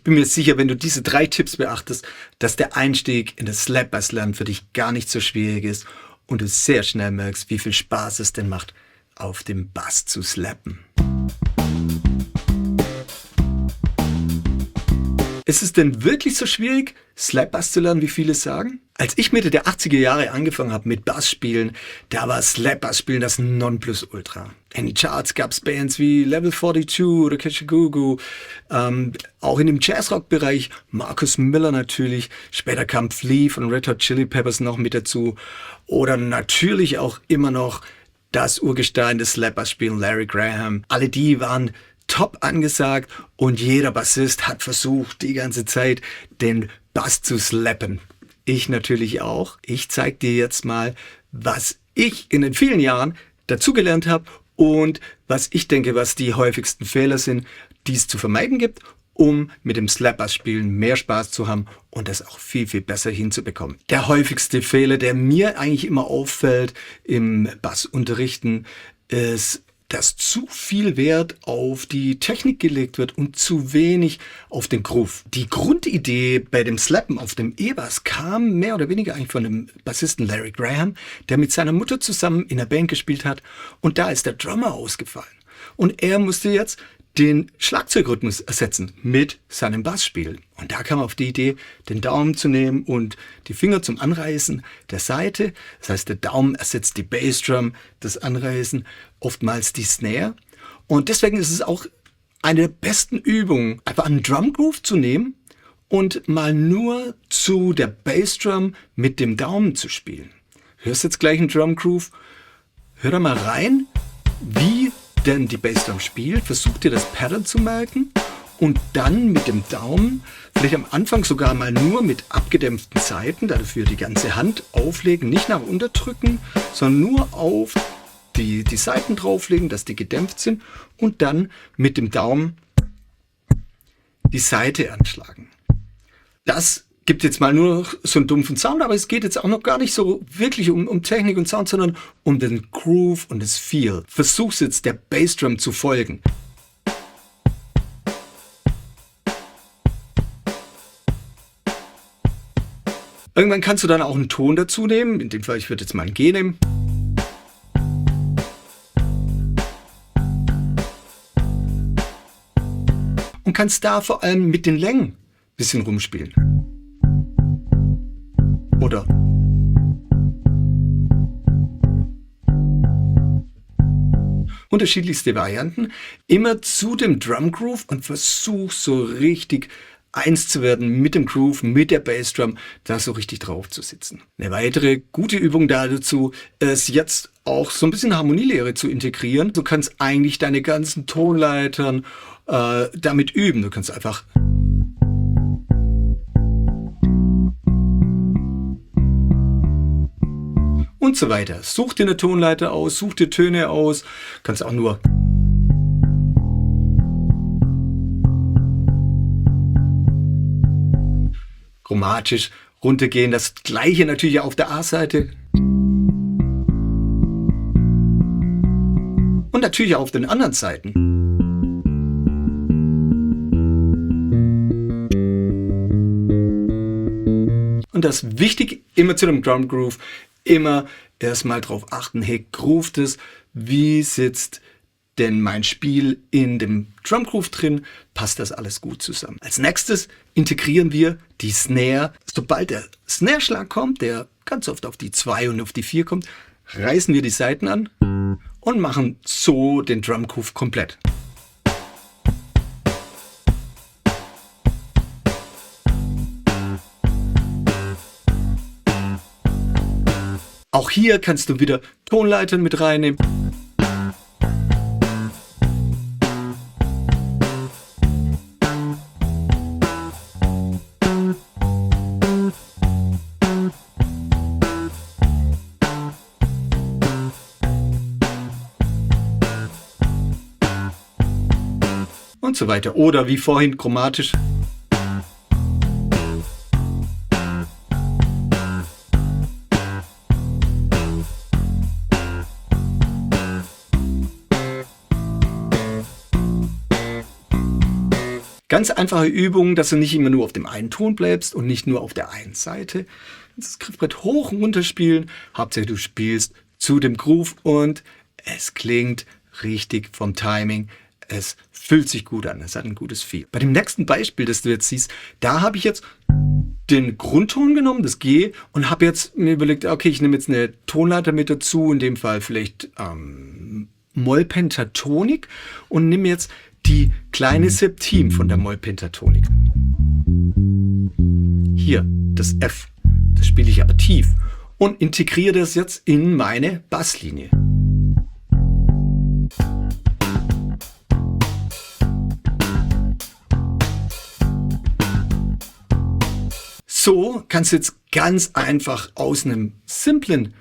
bin mir sicher, wenn du diese 3 Tipps beachtest, dass der Einstieg in das Slap-Bass-Lernen für dich gar nicht so schwierig ist und du sehr schnell merkst, wie viel Spaß es denn macht, auf dem Bass zu slappen. Ist es denn wirklich so schwierig, Slap-Bass zu lernen, wie viele sagen? Als ich Mitte der 80er Jahre angefangen habe mit Bassspielen, da war Slap-Bass-Spielen das Nonplusultra. In den Charts gab es Bands wie Level 42 oder Kajagoogoo, auch in dem Jazzrock-Bereich Marcus Miller natürlich, später kam Flea von Red Hot Chili Peppers noch mit dazu oder natürlich auch immer noch das Urgestein des Slap-Bass-Spielen Larry Graham. Alle die waren top angesagt und jeder Bassist hat versucht, die ganze Zeit den Bass zu slappen. Ich natürlich auch. Ich zeige dir jetzt mal, was ich in den vielen Jahren dazugelernt habe und was ich denke, was die häufigsten Fehler sind, die es zu vermeiden gibt, um mit dem Slap-Bass-Spielen mehr Spaß zu haben und das auch viel, viel besser hinzubekommen. Der häufigste Fehler, der mir eigentlich immer auffällt im Bassunterrichten, ist, dass zu viel Wert auf die Technik gelegt wird und zu wenig auf den Groove. Die Grundidee bei dem Slappen auf dem E-Bass kam mehr oder weniger eigentlich von dem Bassisten Larry Graham, der mit seiner Mutter zusammen in der Band gespielt hat und da ist der Drummer ausgefallen. Und er musste jetzt den Schlagzeugrhythmus ersetzen mit seinem Bassspiel. Und da kam er auf die Idee, den Daumen zu nehmen und die Finger zum Anreißen der Saite. Das heißt, der Daumen ersetzt die Bassdrum, das Anreißen, oftmals die Snare. Und deswegen ist es auch eine der besten Übungen, einfach einen Drumgroove zu nehmen und mal nur zu der Bassdrum mit dem Daumen zu spielen. Hörst jetzt gleich einen Drumgroove? Hör da mal rein, wie denn die Bassdrum spielt, versuch dir das Pattern zu merken und dann mit dem Daumen, vielleicht am Anfang sogar mal nur mit abgedämpften Saiten, dafür die ganze Hand auflegen, nicht nach unten drücken, sondern nur auf die Saiten drauflegen, dass die gedämpft sind und dann mit dem Daumen die Saite anschlagen. Das gibt jetzt mal nur noch so einen dumpfen Sound, aber es geht jetzt auch noch gar nicht so wirklich um Technik und Sound, sondern um den Groove und das Feel. Versuch's jetzt der Bassdrum zu folgen. Irgendwann kannst du dann auch einen Ton dazu nehmen. In dem Fall, ich würde jetzt mal ein G nehmen. Und kannst da vor allem mit den Längen ein bisschen rumspielen. Oder unterschiedlichste Varianten, immer zu dem Drumgroove und versuch so richtig eins zu werden mit dem Groove, mit der Bassdrum, da so richtig drauf zu sitzen. Eine weitere gute Übung dazu ist jetzt auch so ein bisschen Harmonielehre zu integrieren. Du kannst eigentlich deine ganzen Tonleitern damit üben. Du kannst einfach und so weiter. Such dir eine Tonleiter aus, such dir Töne aus, kannst auch nur chromatisch runtergehen. Das gleiche natürlich auf der A-Seite. Und natürlich auch auf den anderen Seiten. Und das wichtig, immer zu dem Drum Groove, immer erstmal drauf achten, hey, groovt es, wie sitzt denn mein Spiel in dem Drum Groove drin, passt das alles gut zusammen. Als nächstes integrieren wir die Snare. Sobald der Snare-Schlag kommt, der ganz oft auf die 2 und auf die 4 kommt, reißen wir die Saiten an und machen so den Drum Groove komplett. Auch hier kannst du wieder Tonleitern mit reinnehmen. Und so weiter. Oder wie vorhin chromatisch. Ganz einfache Übung, dass du nicht immer nur auf dem einen Ton bleibst und nicht nur auf der einen Seite. Das Griffbrett hoch und runter spielen. Hauptsächlich du spielst zu dem Groove und es klingt richtig vom Timing. Es fühlt sich gut an. Es hat ein gutes Feel. Bei dem nächsten Beispiel, das du jetzt siehst, da habe ich jetzt den Grundton genommen, das G, und habe jetzt mir überlegt, okay, ich nehme jetzt eine Tonleiter mit dazu, in dem Fall vielleicht Mollpentatonik, und nehme jetzt die kleine Septim von der Mollpentatonik. Hier, das F, das spiele ich aber tief und integriere das jetzt in meine Basslinie. So kannst du jetzt ganz einfach aus einem simplen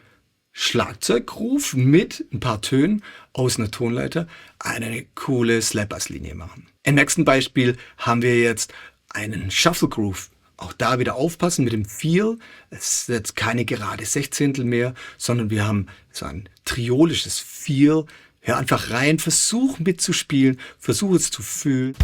Schlagzeuggroove mit ein paar Tönen aus einer Tonleiter eine coole Slap-Bass-Linie machen. Im nächsten Beispiel haben wir jetzt einen Shuffle Groove. Auch da wieder aufpassen mit dem Feel. Es ist jetzt keine gerade Sechzehntel mehr, sondern wir haben so ein triolisches Feel. Hör einfach rein, versuch mitzuspielen, versuch es zu fühlen.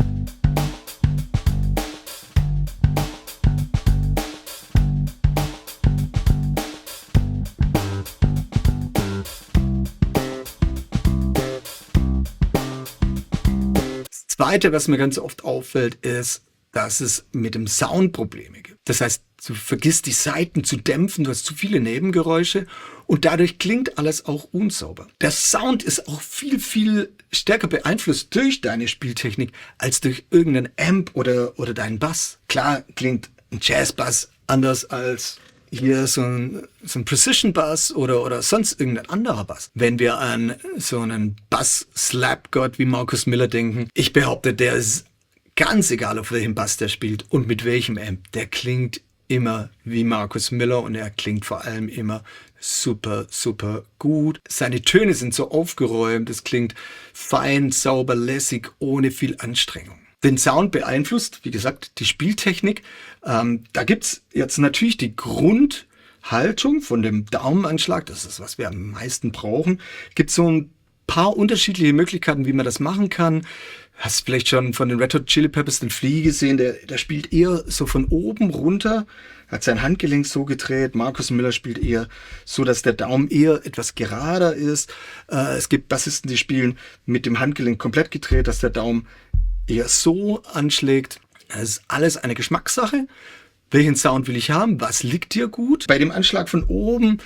Das Zweite, was mir ganz oft auffällt, ist, dass es mit dem Sound Probleme gibt. Das heißt, du vergisst die Saiten zu dämpfen, du hast zu viele Nebengeräusche und dadurch klingt alles auch unsauber. Der Sound ist auch viel, viel stärker beeinflusst durch deine Spieltechnik als durch irgendeinen Amp oder deinen Bass. Klar klingt ein Jazzbass anders als hier so ein Precision-Bass oder sonst irgendein anderer Bass. Wenn wir an so einen Bass-Slap-Gott wie Marcus Miller denken, ich behaupte, der ist ganz egal, auf welchem Bass der spielt und mit welchem Amp. Der klingt immer wie Marcus Miller und er klingt vor allem immer super, super gut. Seine Töne sind so aufgeräumt, es klingt fein, sauber, lässig, ohne viel Anstrengung. Den Sound beeinflusst, wie gesagt, die Spieltechnik. Da gibt's jetzt natürlich die Grundhaltung von dem Daumenanschlag, das ist, was wir am meisten brauchen. Gibt so ein paar unterschiedliche Möglichkeiten, wie man das machen kann. Hast vielleicht schon von den Red Hot Chili Peppers den Flea gesehen, der spielt eher so von oben runter, hat sein Handgelenk so gedreht. Marcus Miller spielt eher so, dass der Daumen eher etwas gerader ist. Es gibt Bassisten, die spielen mit dem Handgelenk komplett gedreht, dass der Daumen eher so anschlägt. Das ist alles eine Geschmackssache. Welchen Sound will ich haben? Was liegt dir gut? Bei dem Anschlag von oben,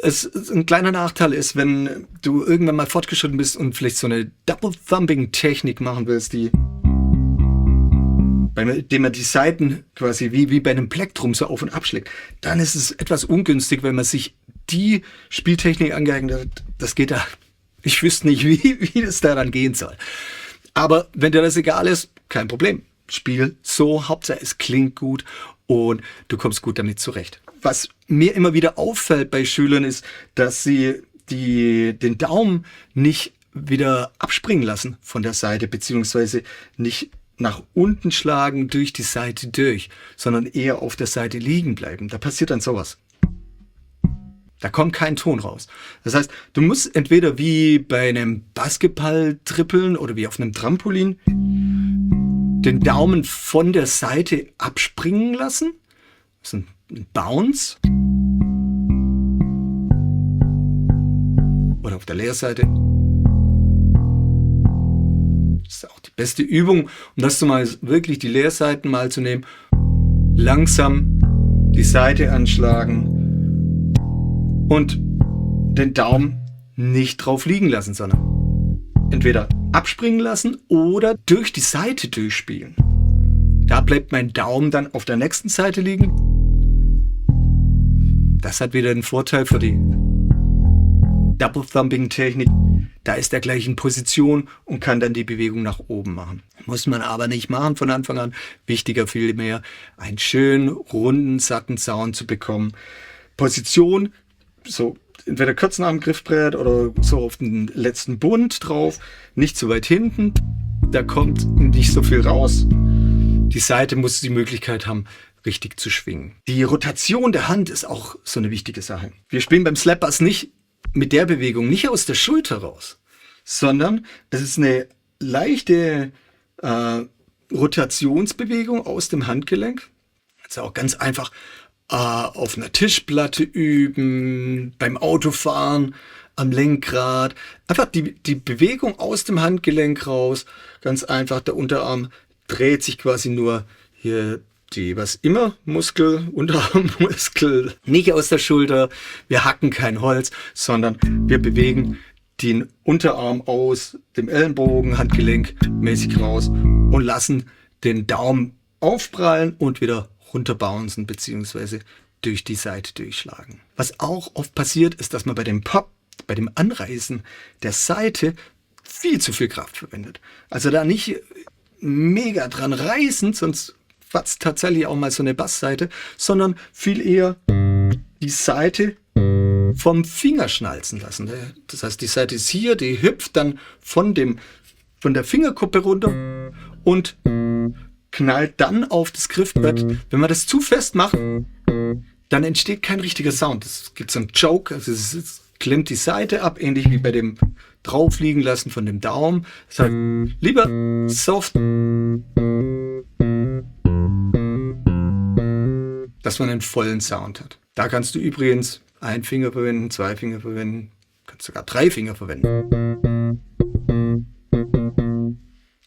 ein kleiner Nachteil ist, wenn du irgendwann mal fortgeschritten bist und vielleicht so eine Double-Thumping-Technik machen willst, bei dem man die Saiten quasi wie bei einem Plektrum so auf und abschlägt, dann ist es etwas ungünstig, wenn man sich die Spieltechnik angeeignet hat. Das geht da, ich wüsste nicht, wie das daran gehen soll. Aber wenn dir das egal ist, kein Problem. Spiel so, Hauptsache es klingt gut und du kommst gut damit zurecht. Was mir immer wieder auffällt bei Schülern ist, dass sie den Daumen nicht wieder abspringen lassen von der Seite, beziehungsweise nicht nach unten schlagen durch die Seite durch, sondern eher auf der Seite liegen bleiben. Da passiert dann sowas. Da kommt kein Ton raus. Das heißt, du musst entweder wie bei einem Basketball-Trippeln oder wie auf einem Trampolin den Daumen von der Seite abspringen lassen. Das ist ein Bounce. Oder auf der Leerseite. Das ist auch die beste Übung, um das mal wirklich die Leerseiten mal zu nehmen. Langsam die Seite anschlagen. Und den Daumen nicht drauf liegen lassen, sondern entweder abspringen lassen oder durch die Seite durchspielen. Da bleibt mein Daumen dann auf der nächsten Seite liegen. Das hat wieder den Vorteil für die Double-Thumping-Technik. Da ist er gleich in Position und kann dann die Bewegung nach oben machen. Muss man aber nicht machen von Anfang an. Wichtiger vielmehr, einen schönen, runden, satten Sound zu bekommen. Position, so entweder kurz nach dem Griffbrett oder so auf den letzten Bund drauf, nicht zu weit hinten, da kommt nicht so viel raus. Die Seite muss die Möglichkeit haben, richtig zu schwingen. Die Rotation der Hand ist auch so eine wichtige Sache. Wir spielen beim Slap Bass nicht mit der Bewegung, nicht aus der Schulter raus, sondern es ist eine leichte Rotationsbewegung aus dem Handgelenk. Das ist auch ganz einfach auf einer Tischplatte üben, beim Autofahren, am Lenkrad. Einfach die Bewegung aus dem Handgelenk raus. Ganz einfach, der Unterarm dreht sich quasi nur hier Muskel, Unterarmmuskel, nicht aus der Schulter. Wir hacken kein Holz, sondern wir bewegen den Unterarm aus dem Ellenbogen, Handgelenk mäßig raus und lassen den Daumen aufprallen und wieder runterbouncen bzw. durch die Seite durchschlagen. Was auch oft passiert, ist, dass man bei dem Pop, bei dem Anreißen der Seite viel zu viel Kraft verwendet. Also da nicht mega dran reißen, sonst fatzt tatsächlich auch mal so eine Bassseite, sondern viel eher die Seite vom Finger schnalzen lassen. Das heißt, die Seite ist hier, die hüpft dann von der Fingerkuppe runter und knallt dann auf das Griffbrett. Wenn man das zu fest macht, dann entsteht kein richtiger Sound. Es gibt so einen Choke, also es klemmt die Seite ab, ähnlich wie bei dem draufliegen lassen von dem Daumen. Das heißt, lieber soft, dass man einen vollen Sound hat. Da kannst du übrigens einen Finger verwenden, 2 Finger verwenden, kannst sogar 3 Finger verwenden.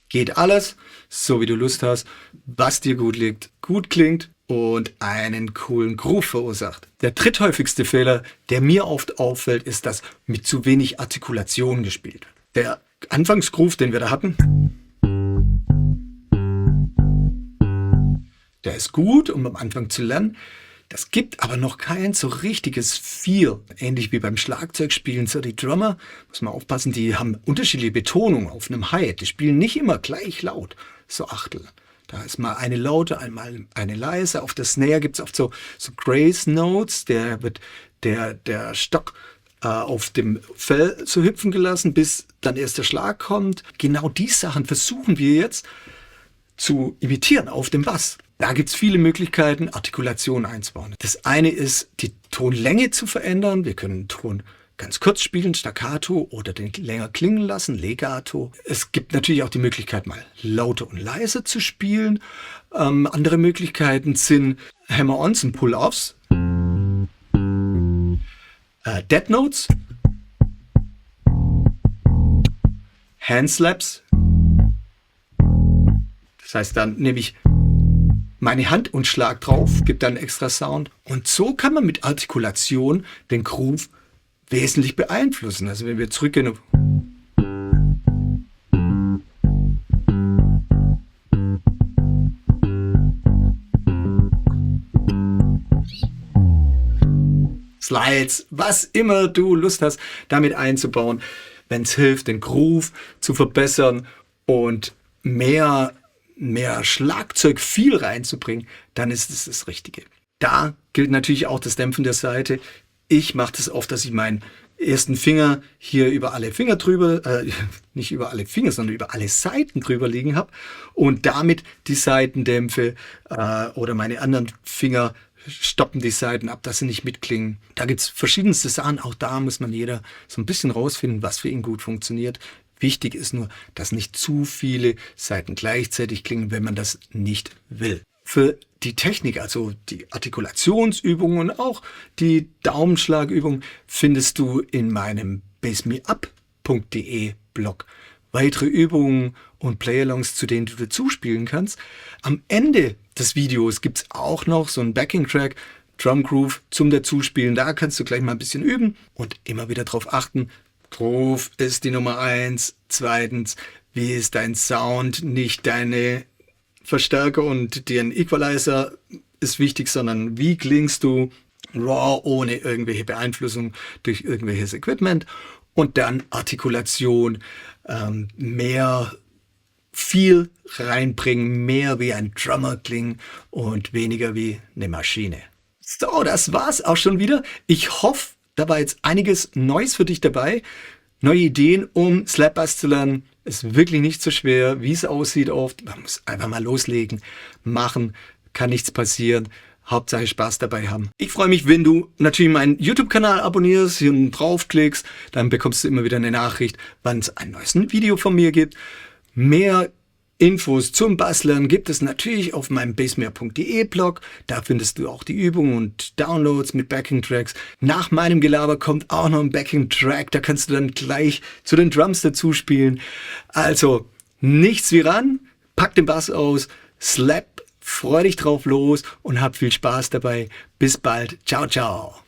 Geht alles, so wie du Lust hast, was dir gut liegt, gut klingt und einen coolen Groove verursacht. Der dritthäufigste Fehler, der mir oft auffällt, ist, dass mit zu wenig Artikulation gespielt wird. Der Anfangsgroove, den wir da hatten, der ist gut, um am Anfang zu lernen. Das gibt aber noch kein so richtiges Feel. Ähnlich wie beim Schlagzeugspielen. So die Drummer, muss man aufpassen, die haben unterschiedliche Betonungen auf einem Hi-Hat. Die spielen nicht immer gleich laut, so Achtel. Da ist mal eine laute, einmal eine leise. Auf der Snare gibt es oft so Grace Notes. Der Stock auf dem Fell so hüpfen gelassen, bis dann erst der Schlag kommt. Genau die Sachen versuchen wir jetzt zu imitieren auf dem Bass. Da gibt es viele Möglichkeiten, Artikulation einzubauen. Das eine ist, die Tonlänge zu verändern. Wir können den Ton ganz kurz spielen, Staccato, oder den länger klingen lassen, Legato. Es gibt natürlich auch die Möglichkeit, mal lauter und leiser zu spielen. Andere Möglichkeiten sind Hammer-Ons und Pull-Offs, Dead Notes, Handslaps. Das heißt, dann nehme ich meine Hand und schlag drauf, gibt dann extra Sound. Und so kann man mit Artikulation den Groove wesentlich beeinflussen. Also wenn wir zurückgehen auf Slides, was immer du Lust hast, damit einzubauen, wenn es hilft, den Groove zu verbessern und mehr Schlagzeug viel reinzubringen, dann ist es das Richtige. Da gilt natürlich auch das Dämpfen der Seite. Ich mache das oft, dass ich meinen ersten Finger hier über alle Finger drüber, nicht über alle Finger, sondern über alle Seiten drüber liegen habe und damit die Seiten dämpfe oder meine anderen Finger stoppen die Seiten ab, dass sie nicht mitklingen. Da gibt es verschiedenste Sachen. Auch da muss man jeder so ein bisschen rausfinden, was für ihn gut funktioniert. Wichtig ist nur, dass nicht zu viele Seiten gleichzeitig klingen, wenn man das nicht will. Für die Technik, also die Artikulationsübungen und auch die Daumenschlagübungen, findest du in meinem basemeup.de Blog weitere Übungen und Playalongs, zu denen du dazu spielen kannst. Am Ende des Videos gibt es auch noch so einen Backing-Track, Drum Groove zum Dazuspielen. Da kannst du gleich mal ein bisschen üben und immer wieder darauf achten. Groove ist die Nummer 1. Zweitens, wie ist dein Sound? Nicht deine Verstärker und dein Equalizer ist wichtig, sondern wie klingst du raw, ohne irgendwelche Beeinflussung durch irgendwelches Equipment. Und dann Artikulation, viel reinbringen, mehr wie ein Drummer klingen und weniger wie eine Maschine. So, das war's auch schon wieder. Ich hoffe, da war jetzt einiges Neues für dich dabei. Neue Ideen, um Slapbass zu lernen. Ist wirklich nicht so schwer, wie es aussieht oft. Man muss einfach mal loslegen, machen, kann nichts passieren. Hauptsache Spaß dabei haben. Ich freue mich, wenn du natürlich meinen YouTube-Kanal abonnierst, hier draufklickst, dann bekommst du immer wieder eine Nachricht, wann es ein neues Video von mir gibt. Mehr Infos zum Basslernen gibt es natürlich auf meinem bassmere.de Blog. Da findest du auch die Übungen und Downloads mit Backing-Tracks. Nach meinem Gelaber kommt auch noch ein Backing-Track. Da kannst du dann gleich zu den Drums dazu spielen. Also nichts wie ran, pack den Bass aus, slap, freu dich drauf los und hab viel Spaß dabei. Bis bald. Ciao, ciao.